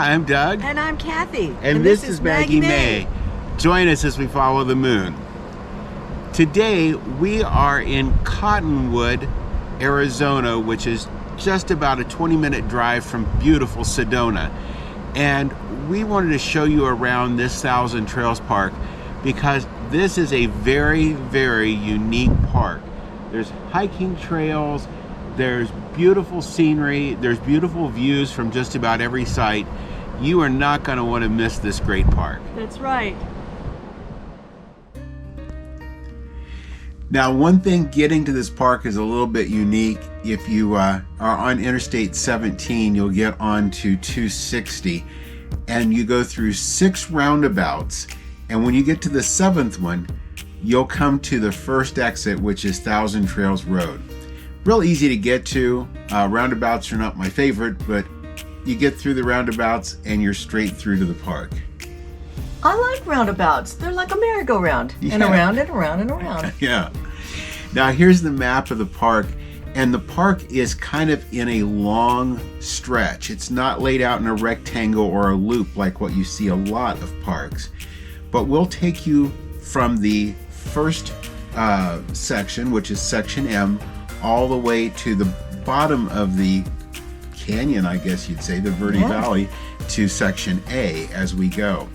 Hi, I'm Doug. And I'm Cathy. And this is Maggie Mae. Join us as we follow the moon. Today we are in Cottonwood, Arizona, which is just about a 20-minute drive from beautiful Sedona. And we wanted to show you around this Thousand Trails Park because this is a very, very unique park. There's hiking trails, there's beautiful scenery, there's beautiful views from just about every site. You are not going to want to miss this great park. That's right. Now, one thing getting to this park is a little bit unique. If you are on Interstate 17, you'll get onto 260 and you go through 6 roundabouts. And when you get to the 7th one, you'll come to the first exit, which is Thousand Trails Road. Real easy to get to. Roundabouts are not my favorite, but you get through the roundabouts and you're straight through to the park. I like roundabouts. They're like a merry-go-round. Yeah. And around and around and around. Yeah. Now here's the map of the park, and the park is kind of in a long stretch. It's not laid out in a rectangle or a loop like what you see a lot of parks. But we'll take you from the first section, which is section M, all the way to the bottom of the canyon, I guess you'd say, the Verde Valley, to section A as we go.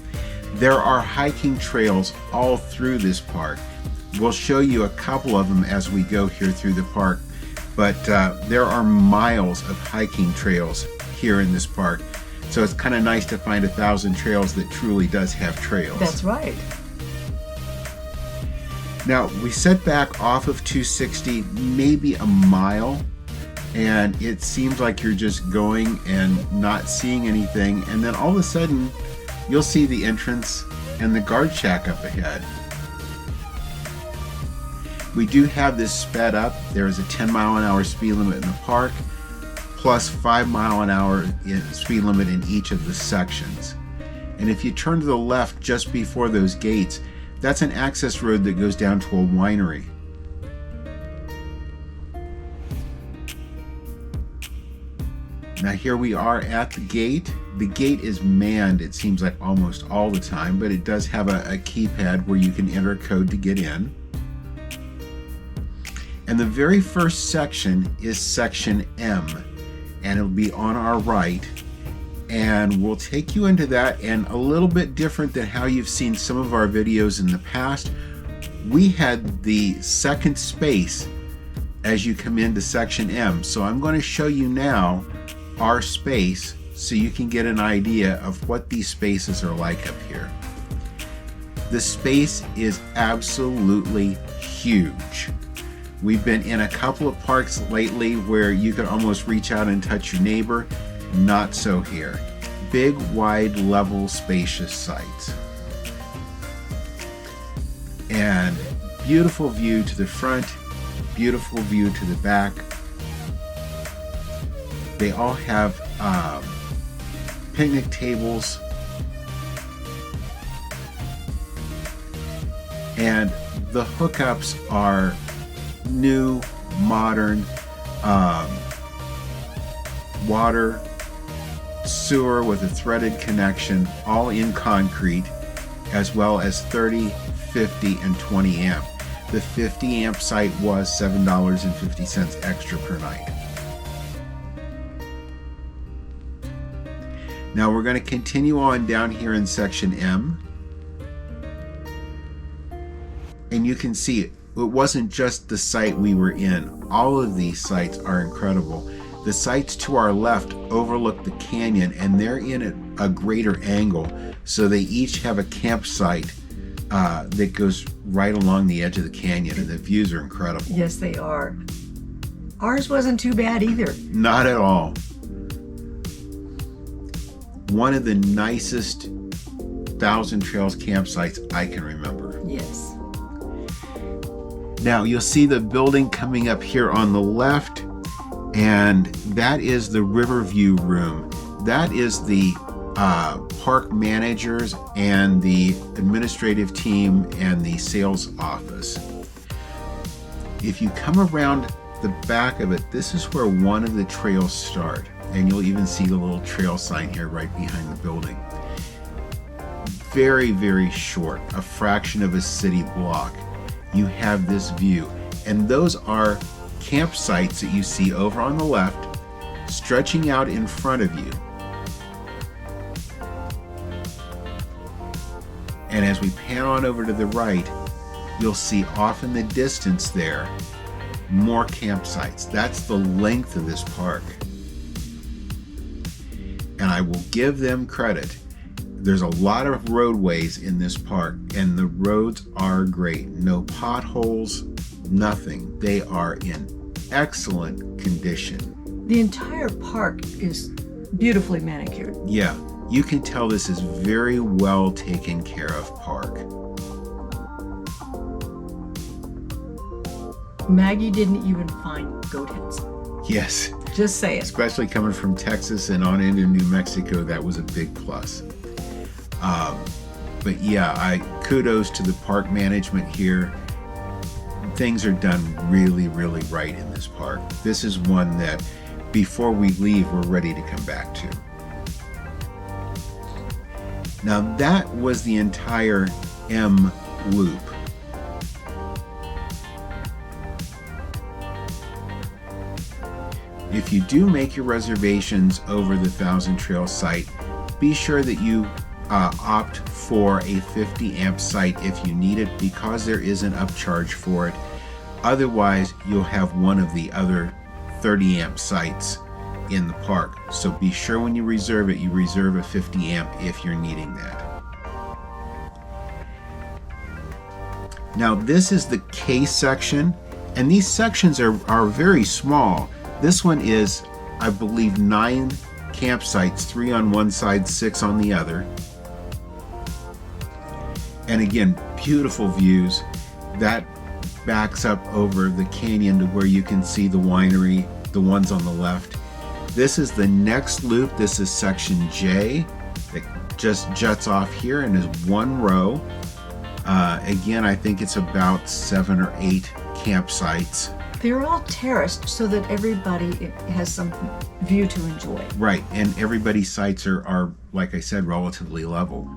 There are hiking trails all through this park. We'll show you a couple of them as we go here through the park, but there are miles of hiking trails here in this park. So it's kind of nice to find a Thousand Trails that truly does have trails. That's right. Now, we set back off of 260 maybe a mile, and it seems like you're just going and not seeing anything, and then all of a sudden you'll see the entrance and the guard shack up ahead. We do have this sped up. There is a 10-mile-an-hour speed limit in the park, plus 5-mile-an-hour speed limit in each of the sections. And if you turn to the left just before those gates, that's an access road that goes down to a winery. Now here we are at the gate. The gate is manned, it seems like almost all the time, but it does have a keypad where you can enter a code to get in. And the very first section is section M, and it'll be on our right. And we'll take you into that, and a little bit different than how you've seen some of our videos in the past. We had the second space as you come into section M. So I'm going to show you now our space so you can get an idea of what these spaces are like up here. The space is absolutely huge. We've been in a couple of parks lately where you can almost reach out and touch your neighbor. Not so here. Big, wide, level, spacious sites. And beautiful view to the front, beautiful view to the back. They all have picnic tables. And the hookups are new, modern, water, sewer with a threaded connection, all in concrete, as well as 30, 50, and 20 amp. The 50 amp site was $7.50 extra per night. Now we're going to continue on down here in section M. And you can see it wasn't just the site we were in. All of these sites are incredible. The sites to our left overlook the canyon, and they're in a greater angle, so they each have a campsite that goes right along the edge of the canyon, and the views are incredible. Yes, they are. Ours wasn't too bad either. Not at all. One of the nicest Thousand Trails campsites I can remember. Yes. Now you'll see the building coming up here on the left, and that is the Riverview Room. That is the park managers and the administrative team and the sales office. If you come around the back of it, this is where one of the trails start. And you'll even see the little trail sign here right behind the building. Very, very short, a fraction of a city block. You have this view. And those are campsites that you see over on the left, stretching out in front of you. And as we pan on over to the right, you'll see off in the distance there, more campsites. That's the length of this park. And I will give them credit. There's a lot of roadways in this park, and the roads are great. No potholes, nothing. They are in excellent condition. The entire park is beautifully manicured. Yeah, you can tell this is very well taken care of park. Maggie didn't even find goat heads. Yes. Just say it. Especially coming from Texas and on into New Mexico, that was a big plus. But yeah, kudos to the park management here. Things are done really, really right in this park. This is one that before we leave, we're ready to come back to. Now that was the entire M loop. If you do make your reservations over the Thousand Trails site, be sure that you opt for a 50 amp site if you need it, because there is an upcharge for it. Otherwise, you'll have one of the other 30 amp sites in the park. So be sure when you reserve it, you reserve a 50 amp if you're needing that. Now this is the K section, and these sections are very small. This one is, I believe, 9 campsites, 3 on one side, 6 on the other. And again, beautiful views. That backs up over the canyon to where you can see the winery, the ones on the left. This is the next loop. This is section J that just juts off here and is one row. Again, I think it's about 7 or 8 campsites. They're all terraced so that everybody has some view to enjoy. Right, and everybody's sites are, like I said, relatively level.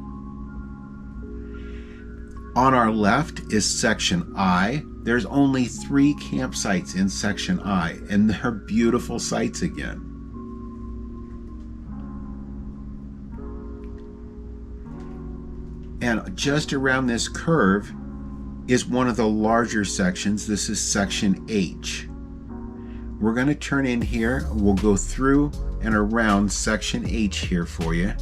On our left is section I. There's only 3 campsites in section I, and they're beautiful sites again. And just around this curve is one of the larger sections. This is section H. We're going to turn in here. We'll go through and around section H here for you.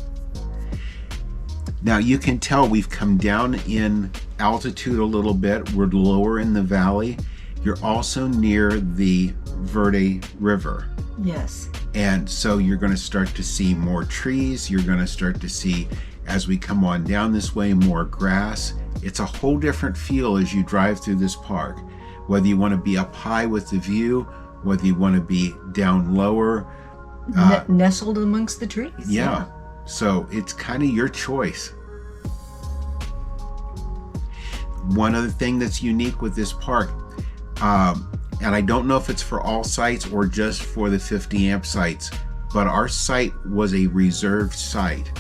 Now you can tell we've come down in altitude a little bit. We're lower in the valley. You're also near the Verde River. Yes. And so you're going to start to see more trees. You're going to start to see, as we come on down this way, more grass. It's a whole different feel as you drive through this park. Whether you want to be up high with the view, whether you want to be down lower. Nestled amongst the trees. Yeah. So it's kind of your choice. One other thing that's unique with this park, and I don't know if it's for all sites or just for the 50 amp sites, but our site was a reserved site.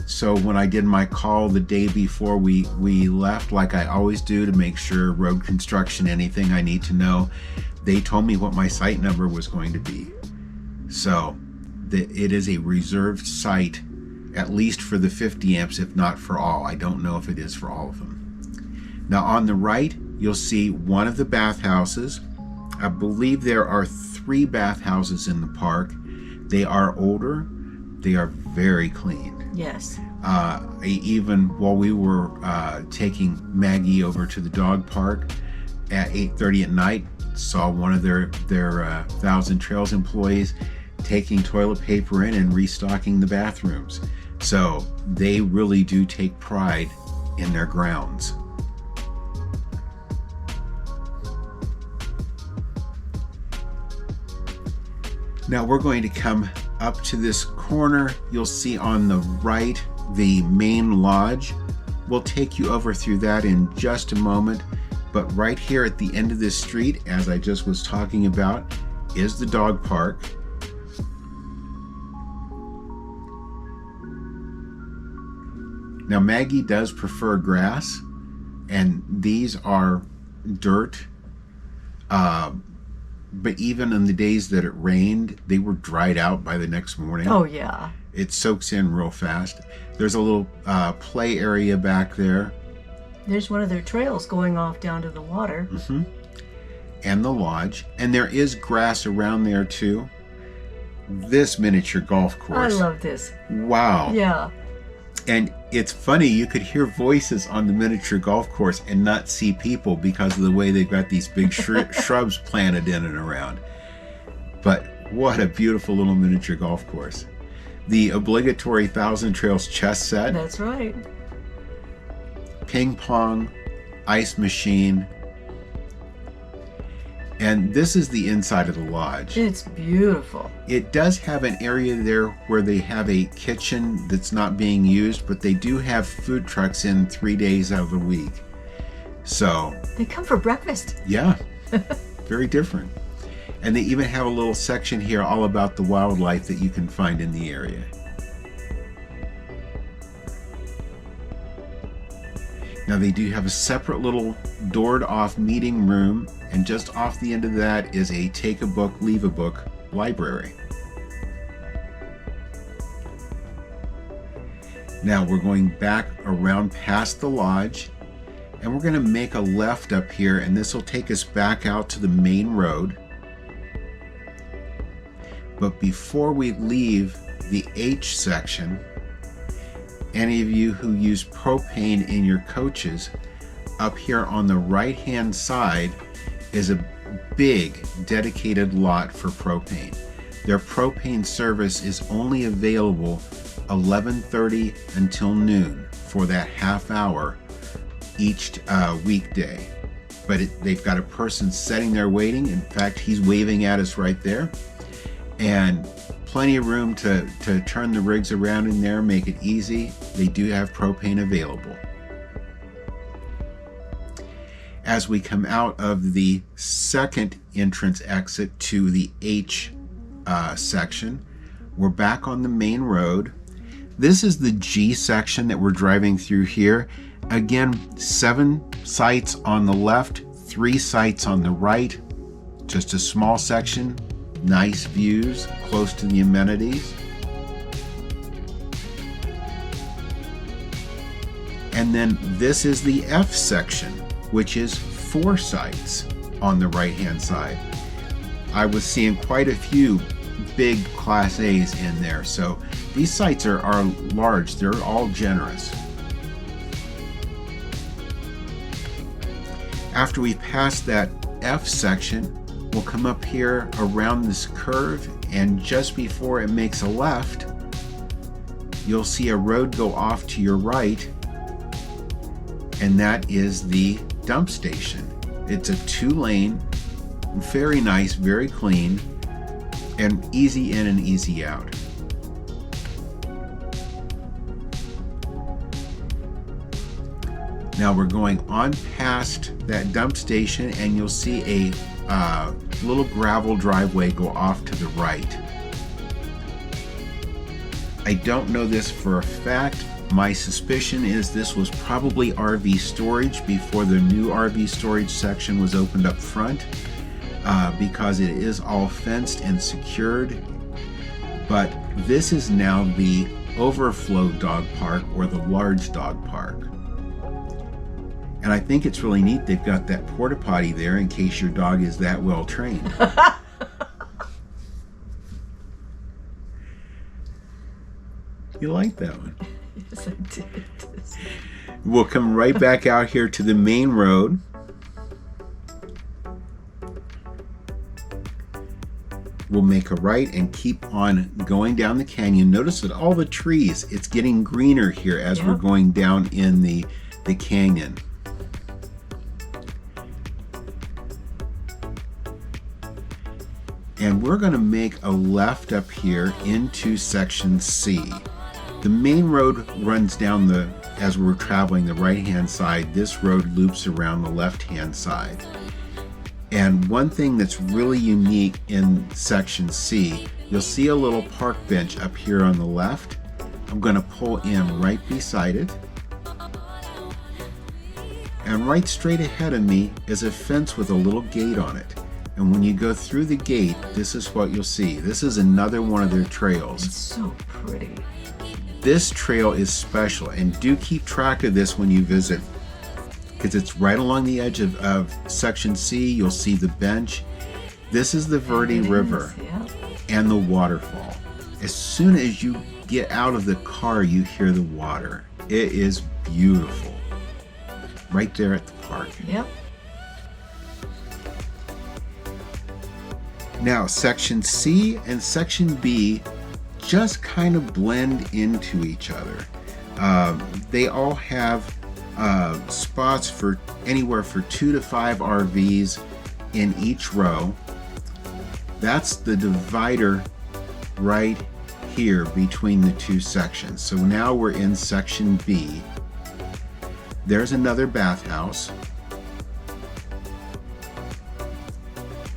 So when I did my call the day before we left, like I always do to make sure road construction, anything I need to know, they told me what my site number was going to be. So it is a reserved site, at least for the 50 amps, if not for all. I don't know if it is for all of them. Now on the right, you'll see one of the bathhouses. I believe there are 3 bathhouses in the park. They are older. They are very clean. Yes. Even while we were taking Maggie over to the dog park at 8:30 at night, saw one of their Thousand Trails employees taking toilet paper in and restocking the bathrooms. So they really do take pride in their grounds. Now we're going to come up to this corner. You'll see on the right the main lodge. We'll take you over through that in just a moment. But right here at the end of this street, as I just was talking about, is the dog park. Now Maggie does prefer grass, and these are dirt. But even in the days that it rained, they were dried out by the next morning. Oh, yeah. It soaks in real fast. There's a little play area back there. There's one of their trails going off down to the water. Mm-hmm. And the lodge. And there is grass around there too. This miniature golf course. I love this. Wow. Yeah. And it's funny, you could hear voices on the miniature golf course and not see people because of the way they've got these big shrubs planted in and around. But what a beautiful little miniature golf course. The obligatory Thousand Trails chess set. That's right. Ping pong, ice machine. And this is the inside of the lodge. It's beautiful. It does have an area there where they have a kitchen that's not being used, but they do have food trucks in 3 days out of the week. So they come for breakfast. Yeah, very different. And they even have a little section here all about the wildlife that you can find in the area. Now they do have a separate little doored off meeting room, and just off the end of that is a take a book, leave a book library. Now we're going back around past the lodge, and we're going to make a left up here, and this will take us back out to the main road. But before we leave the H section, any of you who use propane in your coaches, up here on the right hand side is a big dedicated lot for propane. Their propane service is only available 11:30 until noon for that half hour each weekday. But they've got a person sitting there waiting. In fact, he's waving at us right there. And plenty of room to turn the rigs around in there, make it easy. They do have propane available. As we come out of the second entrance exit to the H section, we're back on the main road. This is the G section that we're driving through here. Again, 7 sites on the left, 3 sites on the right. Just a small section. Nice views, close to the amenities. And then this is the F section, which is 4 sites on the right hand side. I was seeing quite a few big Class A's in there, so these sites are large. They're all generous. After we pass that F section, we'll come up here around this curve, and just before it makes a left, you'll see a road go off to your right, and that is the dump station. It's a 2-lane, very nice, very clean, and easy in and easy out. Now we're going on past that dump station, and you'll see a little gravel driveway go off to the right. I don't know this for a fact. My suspicion is this was probably RV storage before the new RV storage section was opened up front, because it is all fenced and secured. But this is now the overflow dog park, or the large dog park. And I think it's really neat they've got that porta potty there in case your dog is that well trained. You like that one? Yes, I did. We'll come right back out here to the main road. We'll make a right and keep on going down the canyon. Notice that all the trees, it's getting greener here as we're going down in the canyon. And we're going to make a left up here into section C. The main road runs down as we're traveling the right-hand side. This road loops around the left-hand side. And one thing that's really unique in section C, you'll see a little park bench up here on the left. I'm going to pull in right beside it. And right straight ahead of me is a fence with a little gate on it. And when you go through the gate, this is what you'll see. This is another one of their trails. It's so pretty. This trail is special, and do keep track of this when you visit, because it's right along the edge of Section C. You'll see the bench. This is the Verde River and the waterfall. As soon as you get out of the car, you hear the water. It is beautiful. Right there at the park. Yep. Now, Section C and Section B just kind of blend into each other. They all have spots for anywhere for 2 to 5 RVs in each row. That's the divider right here between the two sections. So now we're in Section B. There's another bathhouse.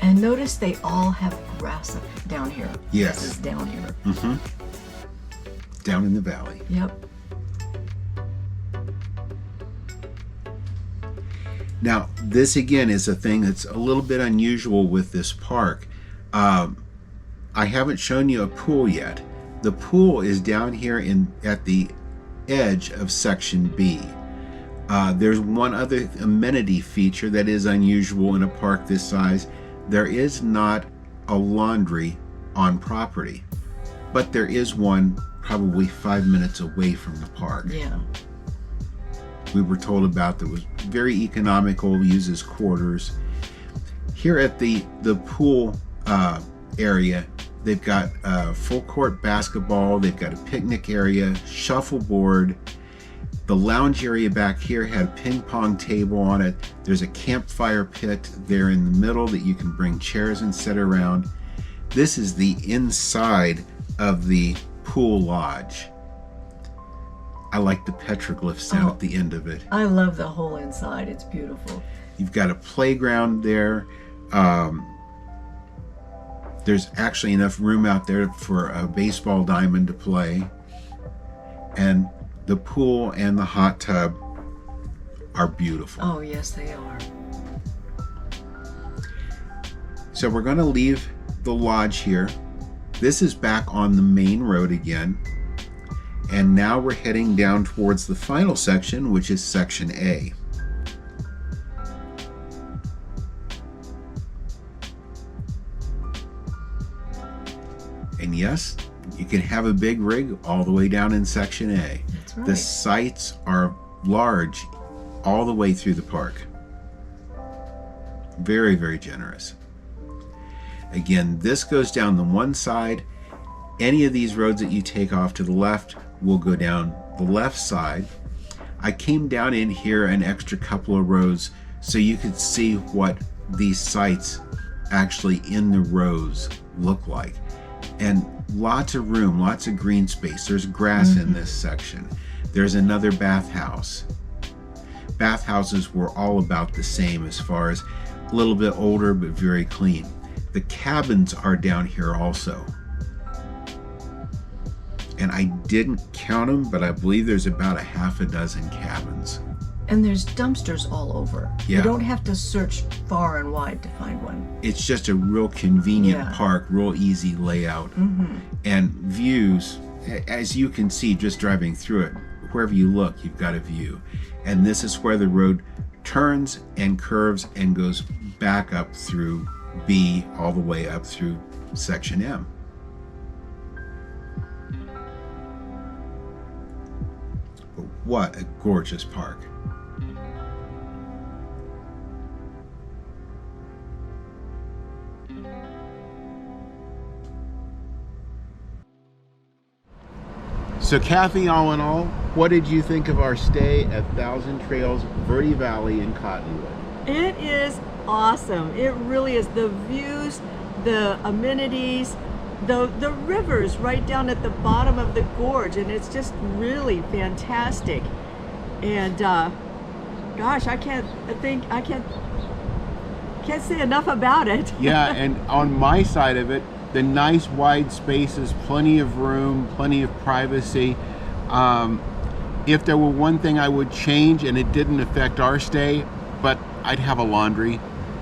And notice they all have grass up down here. Yes. This is down here. Mm-hmm. Down in the valley. Yep. Now, this again is a thing that's a little bit unusual with this park. I haven't shown you a pool yet. The pool is down here at the edge of Section B. There's one other amenity feature that is unusual in a park this size. There is not a laundry on property, but there is one probably 5 minutes away from the park. Yeah. We were told about that was very economical, uses quarters. Here at the pool area, they've got full court basketball, they've got a picnic area, shuffleboard. The lounge area back here had a ping pong table on it. There's a campfire pit there in the middle that you can bring chairs and sit around. This is the inside of the pool lodge. I like the petroglyphs down at the end of it. I love the whole inside. It's beautiful. You've got a playground there. There's actually enough room out there for a baseball diamond to play. And the pool and the hot tub are beautiful. Oh, yes, they are. So we're going to leave the lodge here. This is back on the main road again. And now we're heading down towards the final section, which is Section A. And yes, you can have a big rig all the way down in Section A. That's right. The sites are large all the way through the park. Very, very generous. Again, this goes down the one side. Any of these roads that you take off to the left will go down the left side. I came down in here an extra couple of rows so you could see what these sites actually in the rows look like. And lots of room, lots of green space. There's grass in this section. There's another bathhouse. Bathhouses were all about the same as far as a little bit older but very clean. The cabins are down here also. And I didn't count them, but I believe there's about a half a dozen cabins. And there's dumpsters all over. Yeah. You don't have to search far and wide to find one. It's just a real convenient park, real easy layout. And views, as you can see just driving through it, wherever you look, you've got a view. And this is where the road turns and curves and goes back up through B all the way up through Section M. But what a gorgeous park. So Cathy, all in all, what did you think of our stay at Thousand Trails Verde Valley in Cottonwood? It is awesome. It really is. The views, the amenities, the rivers right down at the bottom of the gorge, and it's just really fantastic. And gosh, I can't say enough about it. Yeah, and on my side of it, the nice wide spaces, plenty of room, plenty of privacy. If there were one thing I would change, and it didn't affect our stay, but I'd have a laundry.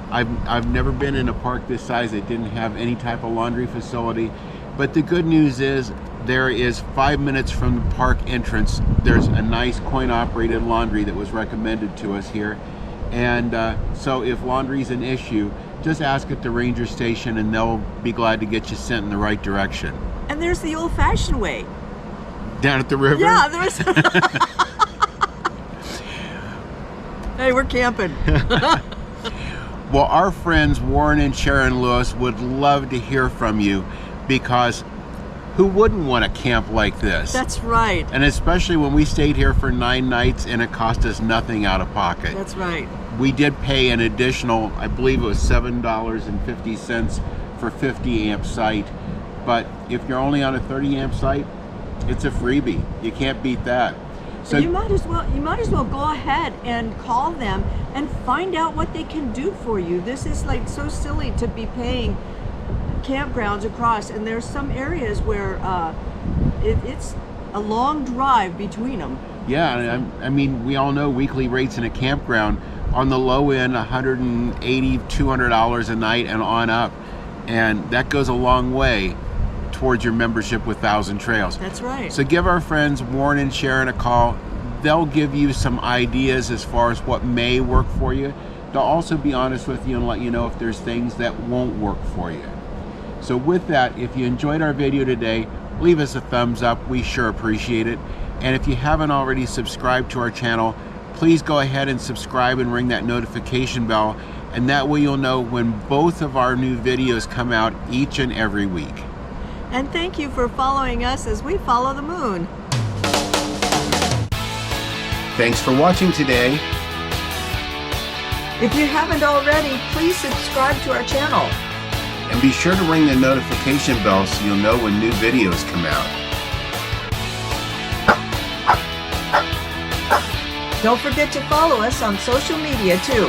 I've never been in a park this size that didn't have any type of laundry facility. But the good news is there is 5 minutes from the park entrance. There's a nice coin-operated laundry that was recommended to us here. And so if laundry's an issue, just ask at the ranger station and they'll be glad to get you sent in the right direction. And there's the old-fashioned way. Down at the river? Yeah, there's... Hey, we're camping. Well, our friends Warren and Sharon Lewis would love to hear from you, because who wouldn't want to camp like this? That's right. And especially when we stayed here for 9 nights and it cost us nothing out of pocket. That's right. We did pay an additional, I believe it was $7.50 for 50 amp site. But if you're only on a 30 amp site, it's a freebie. You can't beat that. So you might as well go ahead and call them and find out what they can do for you. This is like so silly to be paying campgrounds across, and there's some areas where it's a long drive between them. Yeah, I mean, we all know weekly rates in a campground on the low end, $180, $200 a night and on up, and that goes a long way towards your membership with Thousand Trails. That's right. So give our friends Warren and Sharon a call. They'll give you some ideas as far as what may work for you. They'll also be honest with you and let you know if there's things that won't work for you. So with that, if you enjoyed our video today, leave us a thumbs up. We sure appreciate it. And if you haven't already subscribed to our channel, please go ahead and subscribe and ring that notification bell. And that way you'll know when both of our new videos come out each and every week. And thank you for following us as we follow the moon. Thanks for watching today. If you haven't already, please subscribe to our channel. And be sure to ring the notification bell so you'll know when new videos come out. Don't forget to follow us on social media too.